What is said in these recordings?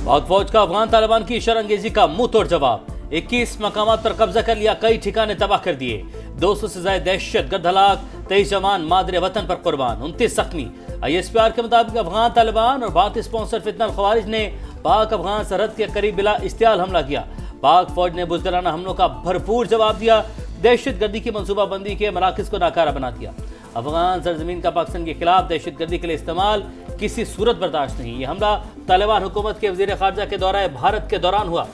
पाक फौज का अफगान तालिबान की शरअंगेजी का मुंह तोड़ जवाब। 21 मकामात पर कब्जा कर लिया, कई ठिकाने तबाह कर दिए। 200 से ज्यादा दहशतगर्द हलाक, 23 जवान मादरे वतन पर कुर्बान, 29 जख्मी। ISPR के मुताबिक अफगान तालिबान और भारतीय स्पॉन्सर फितनल खवारिज ने पाक अफगान सरहद के करीब बिला इश्तियाल हमला किया। पाक फौज ने बुज़दिलाना हमलों का भरपूर जवाब दिया, दहशतगर्दी की मनसूबाबंदी के मराकज़ को नाकारा बना दिया। अफगान सरजमीन का पाकिस्तान के खिलाफ दहशतगर्दी के लिए इस्तेमाल किसी सूरत बर्दाश्त नहीं। ये हमला तालिबान हुकूमत के वज़ीर ख़ारजा के दौरा भारत के दौरान हुआ।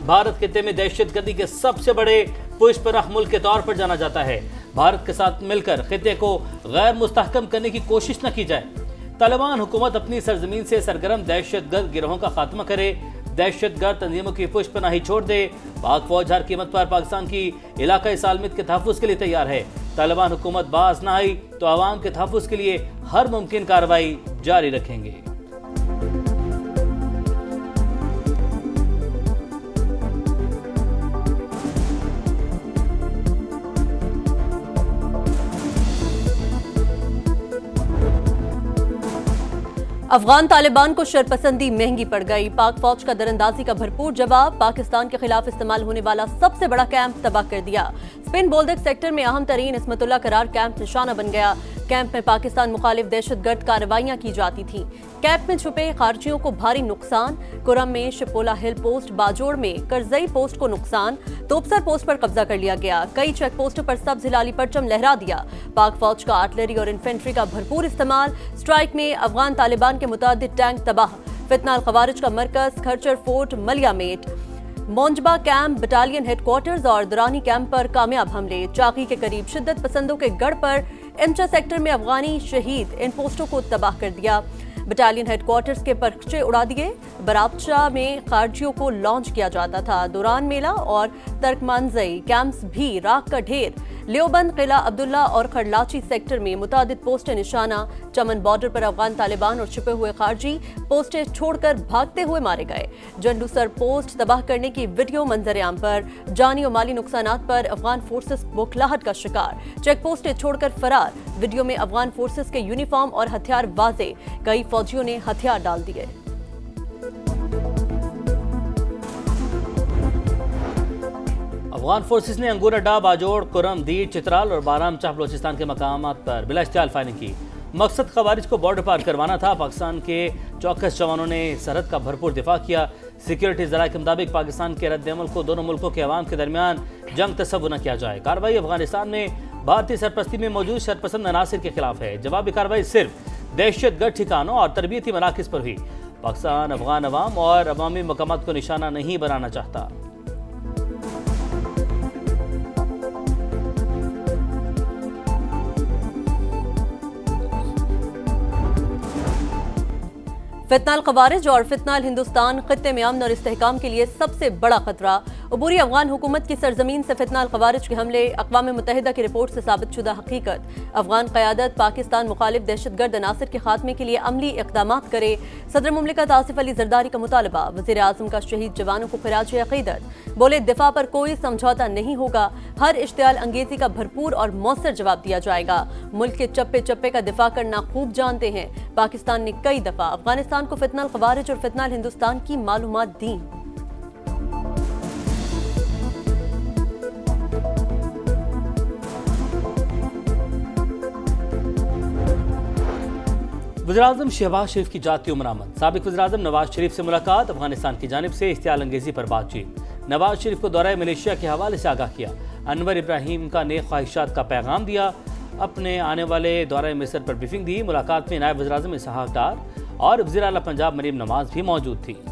भारत खित्ते में दहशतगर्दी के सबसे बड़े पुष्पराह मुल्क के तौर पर जाना जाता है। भारत के साथ मिलकर खित्ते को गैर मुस्तहकम करने की कोशिश न की जाए। तालिबान हुकूमत अपनी सरजमीन से सरगर्म दहशतगर्द गिरोहों का खात्मा करे, दहशतगर्द तंजीमों की पुष्पनाही छोड़ दे। पाक फौज हर कीमत पर पाकिस्तान की इलाकाई सालमियत के तहफ़्फ़ुज़ के लिए तैयार है। तालिबान हुकूमत बाज न आई तो आवाम के तहफ़्फ़ुज़ के लिए हर मुमकिन कार्रवाई जारी रखेंगे। अफगान तालिबान को शरपसंदी महंगी पड़ गई। पाक फौज का दरअंदाजी का भरपूर जवाब। पाकिस्तान के खिलाफ इस्तेमाल होने वाला सबसे बड़ा कैंप तबाह कर दिया। स्पिन बोल्दक सेक्टर में अहम तरीन इस्मतुल्लाह करार कैंप निशाना बन गया। कैंप में पाकिस्तान मुखालिफ दहशतगर्द कार्रवाइयां की जाती थी। कैंप में छुपे खारजियों को भारी नुकसान। कुरम में शिपोला हिल पोस्ट, बाजोड़ में करजई पोस्ट को नुकसान। तोपसर पोस्ट पर कब्जा कर लिया गया। कई चेक पोस्टों पर सब्ज हिलाली परचम लहरा दिया। पाक फौज का आर्टिलरी और इन्फेंट्री का भरपूर इस्तेमाल। स्ट्राइक में अफगान तालिबान के मुतादिद टैंक तबाह। फितनाल खवारिज का मरकज खरचर फोर्ट, मलियामेट, मोंजबा कैंप, बटालियन हेडक्वार्टर्स और दुरानी कैंप पर कामयाब हमले। चाकी के करीब शिद्दत पसंदों के गढ़ पर इमचा सेक्टर में अफगानी शहीद, इन पोस्टों को तबाह कर दिया। बटालियन हेडक्वार्टर्स के पर्चे उड़ा दिए। बराबचा में खारजियों को लॉन्च किया जाता था। दुरान मेला और तर्कमानजई कैंप्स भी राख का ढेर। लियोबंद, किला अब्दुल्ला और खरलाची सेक्टर में मुतादिद पोस्टें निशाना। चमन बॉर्डर पर अफगान तालिबान और छिपे हुए खारजी पोस्टें छोड़कर भागते हुए मारे गए। जंडूसर पोस्ट तबाह करने की वीडियो मंजर आम पर। जानी और माली नुकसानात पर अफगान फोर्सेस बौखलाहट का शिकार। चेक पोस्टें छोड़कर फरार। वीडियो में अफगान फोर्सेस के यूनिफॉर्म और हथियार वाजे। कई फौजियों ने हथियार डाल दिए। अफगान फोर्सेस ने अंगूर अड्डा, बाजोड़, कुरम, दीर, चित्राल और बारामचाह बलोचिस्तान के मकामात पर बिला इश्तियाल फायरिंग की। मकसद खवारिज को बॉर्डर पार करवाना था। पाकिस्तान के चौकस जवानों ने सरहद का भरपूर दिफा किया। सिक्योरिटी ज़राए के मुताबिक पाकिस्तान के रद्द-ए-अमल को दोनों मुल्कों के अवाम के दरमियान जंग तस्वुर न किया जाए। कार्रवाई अफगानिस्तान में भारतीय सरपरस्ती में मौजूद शरपसंद अनासिर के खिलाफ है। जवाबी कार्रवाई सिर्फ दहशतगर्द ठिकानों और तरबियती मराकज़ पर हुई। पाकिस्तान अफगान अवाम और अवामी मकामात को निशाना नहीं बनाना चाहता। फितनाल खवारिज और फितनाल हिंदुस्तान खित्ते में अमन और इस्तेहकाम के लिए सबसे बड़ा खतरा। अबूरी अफगान हुकूमत की सरजमीन से फितनाल खवारिज के हमले अक़वाम मुत्तहिदा की रिपोर्ट से साबित शुदा हकीकत। अफगान क़यादत पाकिस्तान मुखालिफ दहशतगर्द अनासिर के खात्मे के लिए अमली इक़दामात करे। सदर मुमलिकत आसिफ अली ज़रदारी का मुतालबा। वज़ीर आज़म का शहीद जवानों को खिराज अक़ीदत। बोले दिफा पर कोई समझौता नहीं होगा। हर इश्तियाल अंगेजी का भरपूर और मौसर जवाब दिया जाएगा। मुल्क के चप्पे चप्पे का दिफा करना खूब जानते हैं। पाकिस्तान ने कई दफा अफगानिस्तान को फितनाल खवारिज और फितनाल हिंदुस्तान की मालूमात दी। वज़ीर-ए-आज़म शहबाज शरीफ की जाती उम्र आमद। साबिक़ वज़ीर-ए-आज़म नवाज शरीफ से मुलाकात। अफगानिस्तान की जानिब से इश्तियाल अंगेजी पर बातचीत। नवाज शरीफ को दौरा मलेशिया के हवाले से आगाह किया। अनवर इब्राहिम का नेक ख्वाहिशात का पैगाम दिया। अपने आने वाले दौरा मिस्र पर ब्रीफिंग दी। मुलाकात में नायब वज़ीर-ए-आज़म इसहाक़ डार और वज़ीर आला पंजाब मरीम नवाज भी मौजूद थी।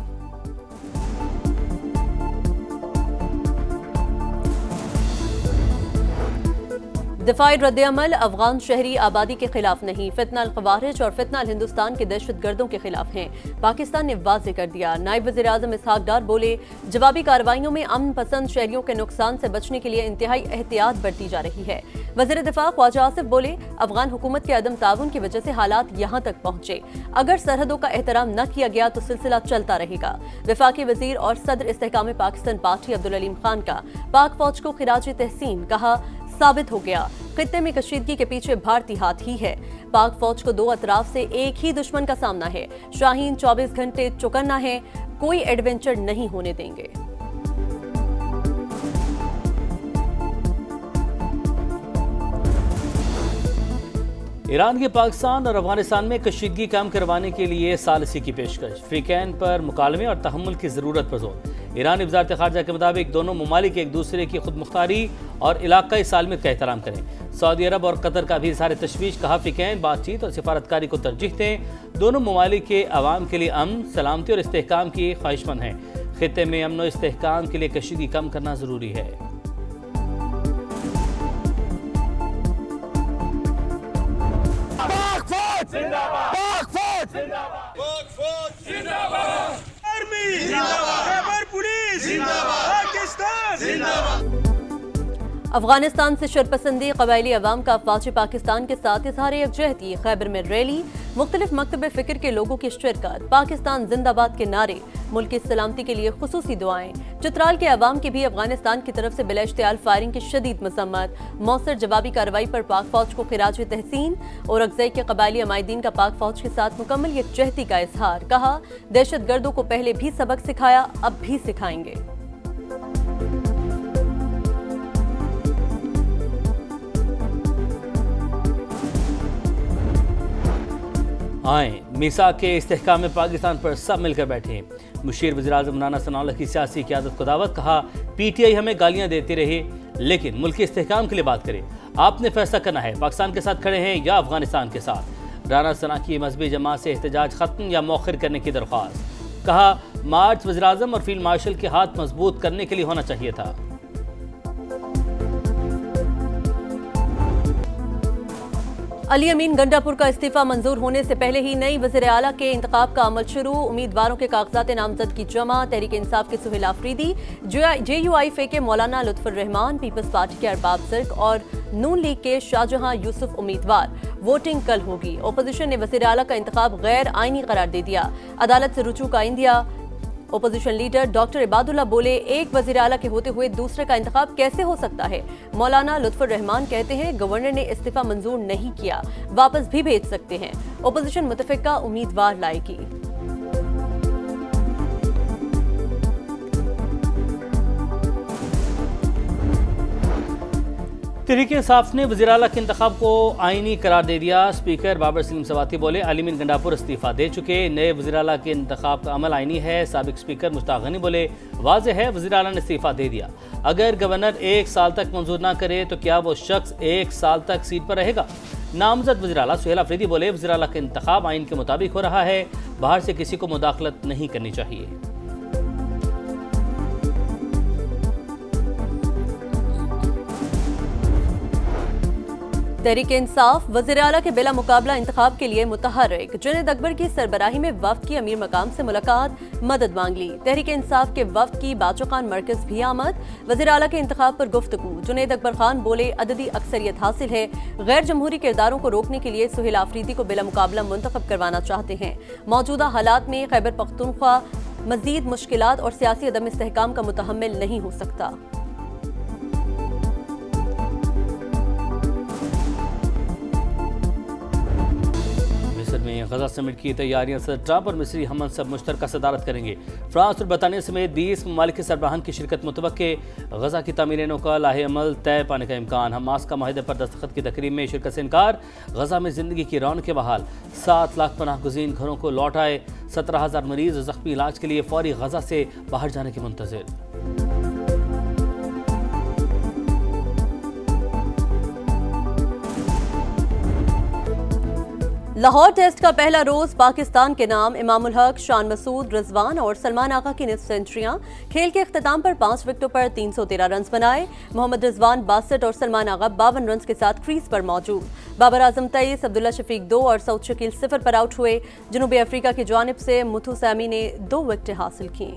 दिफाई रद्द-ए-अमल अफगान शहरी आबादी के खिलाफ नहीं, फितनाल खवारिज और फितनाल हिंदुस्तान के दहशतगर्दों के खिलाफ हैं। पाकिस्तान ने वाज़े कर दिया। नायब वज़ीर आज़म इसहाक़ डार बोले जवाबी कार्रवाइयों में अमन पसंद शहरियों के नुकसान से बचने के लिए इंतहाई एहतियात बरती जा रही है। वज़ीर दिफा ख्वाजा आसिफ बोले अफगान हुकूमत के अदम ताउन की वजह से हालात यहाँ तक पहुँचे। अगर सरहदों का एहतराम न किया गया तो सिलसिला चलता रहेगा। वफाकी वज़ीर और सदर इस्तेहकाम पाकिस्तान पार्टी अब्दुल अलीम खान का पाक फौज को खिराज तहसीन कहा। साबित हो गया खित्ते में कशीदगी के पीछे भारतीय हाथ ही है। पाक फौज को दो अतराफ से एक ही दुश्मन का सामना है। शाहीन 24 घंटे चौकन्ना है। कोई एडवेंचर नहीं होने देंगे। ईरान के पाकिस्तान और अफगानिस्तान में कशीदगी कम करवाने के लिए सालिसी की पेशकश, फ्रीकैन पर मुकालमे और तहम्मुल की जरूरत पर जोर। ईरानी वजारत खारजा के मुताबिक दोनों ममालिक एक दूसरे की खुद मुख्तारी और इलाकाई सालमियत का एहतराम करें। सऊदी अरब और कतर का भी इज़हार तशवीश, कहा फ्रीकैन बातचीत और सिफारतकारी को तरजीह दें। दोनों ममालिक के अवाम के लिए अमन, सलामती और इस्तेहकाम की ख्वाहिशमंद हैं। खित्ते में अमन और इस्तेहकाम के लिए कशीदगी कम करना जरूरी है। अफगानिस्तान से शरपसंदी, कबायली अवाम का अफवाज पाकिस्तान के साथ इज़हार यकजहती, खैबर में रैली, मुख्तलिफ मकतब फ़िक्र के लोगों की शिरकत, पाकिस्तान जिंदाबाद के नारे, मुल्क की सलामती के लिए खुसूसी दुआएं। चित्राल के अवाम की भी अफगानिस्तान की तरफ से बिलाइश्तियाल फायरिंग की शदीद मसम्मत, मौसर जवाबी कार्रवाई पर पाक फौज को खिराज तहसीन और अगज़ई के कबायली अमायदीन का पाक फौज के साथ मुकम्मल यकजहती का इजहार। कहा दहशत गर्दों को पहले भी सबक सिखाया, अब भी सिखाएंगे। आए मीसा के इस्तेहकाम में पाकिस्तान पर सब मिलकर बैठे। मुशीर वज़ीर-ए-आज़म राना सनाउल्लाह की सियासी क़यादत को दावत, कहा PTI हमें गालियां देती रही लेकिन मुल्क के इस्तेहकाम के लिए बात करे। आपने फैसला करना है पाकिस्तान के साथ खड़े हैं या अफगानिस्तान के साथ। राना सना की मजहबी जमात से एहतजाज खत्म या मौखिर करने की दरख्वास्त। कहा मार्च वज़ीर-ए-आज़म और फील्ड मार्शल के हाथ मजबूत करने के लिए होना चाहिए था। अली अमीन गंडापुर का इस्तीफा मंजूर होने से पहले ही नई वज़ीर आला के इंतखाब का अमल शुरू। उम्मीदवारों के कागजात नामजद की जमा। तहरीक इंसाफ के सुहेल आफरीदी, JUIF के मौलाना लुत्फुर रहमान, पीपल्स पार्टी के अरबाब ज़र्क और नून लीग के शाहजहां यूसुफ उम्मीदवार। वोटिंग कल होगी। ओपोजिशन ने वज़ीर आला का इंतखाब गैर आईनी करार दे दिया। अदालत से रुजू का इंदिया। ओपोजिशन लीडर डॉक्टर इबादुल्ला बोले एक वज़ीर आला के होते हुए दूसरे का इंतखाब कैसे हो सकता है। मौलाना लुत्फुर रहमान कहते हैं गवर्नर ने इस्तीफा मंजूर नहीं किया, वापस भी भेज सकते हैं। ओपोजिशन मुतफ़िका उम्मीदवार लाएगी। तहरीक इंसाफ ने वज़ीर आला के इंतखाब को आईनी करार दे दिया। स्पीकर बाबर सलीम सवाती बोले अली अमीन गंडापुर इस्तीफा दे चुके, नए वज़ीर आला के इंतखाब का अमल आईनी है। साबिक स्पीकर मुश्ताक गनी बोले वाज़ेह है वज़ीर आला ने इस्तीफा दे दिया, अगर गवर्नर 1 साल तक मंजूर ना करे तो क्या वो शख्स 1 साल तक सीट पर रहेगा। नामजद वज़ीर आला सुहेल आफरीदी बोले वज़ीर आला का इंतखाब आइन के मुताबिक हो रहा है, बाहर से किसी को मुदाखलत नहीं करनी चाहिए। तहरीक इंसाफ वज़ीर आला के बिला मुकाबला इंतखाब के लिए मुतहर्रिक। जुनैद अकबर की सरबराही में वफ्द की अमीर मकाम से मुलाकात, मदद मांग ली। तहरीक इंसाफ के वफ्द की बाचो खान मरकज भी आमद। वज़ीर आला के इंतखाब पर गुफ्तगू। जुनैद अकबर खान बोले अददी अक्सरियत हासिल है, गैर जमहूरी किरदारों को रोकने के लिए सुहेल आफरीदी को बिला मुकाबला मुंतखब करवाना चाहते हैं। मौजूदा हालात में खैबर पख्तूनख्वा मजीद मुश्किलात और सियासी अदम इस्तेहकाम का मुतहम्मिल नहीं हो सकता। में गजा समिट की तैयारियां, सदर ट्रंप और मिस्री हमन सब मुश्तरका सदारत करेंगे। फ्रांस और बरतानिया समेत 20 ममालिक के सरबराहान की शिरकत मुतवक्के। गजा की तामीर का लाहे अमल तय पाने का इम्कान। हमास का माहिदे पर दस्तखत की तकरीब में शिरकत से इनकार। गजा में जिंदगी की रौनक के बहाल। 7 लाख पनाह गुज़ीन घरों को लौट आए। 17,000 मरीज जख्मी इलाज के लिए फौरी गजा से बाहर जाने के मुंतज़िर। लाहौर टेस्ट का पहला रोज पाकिस्तान के नाम। इमामुल हक, शान मसूद, रिजवान और सलमान आगा की निस्फ सेंचुरियां। खेल के अख्ताम पर 5 विकेटों पर 313 रन बनाए। मोहम्मद रिजवान 62 और सलमान आगा 52 रन के साथ क्रीज पर मौजूद। बाबर आजम 23, अब्दुल्ला शफीक 2 और सऊद शकील 0 पर आउट हुए। जनूबी अफ्रीका की जानिब से मुथु सैमी ने 2 विकेटें हासिल की।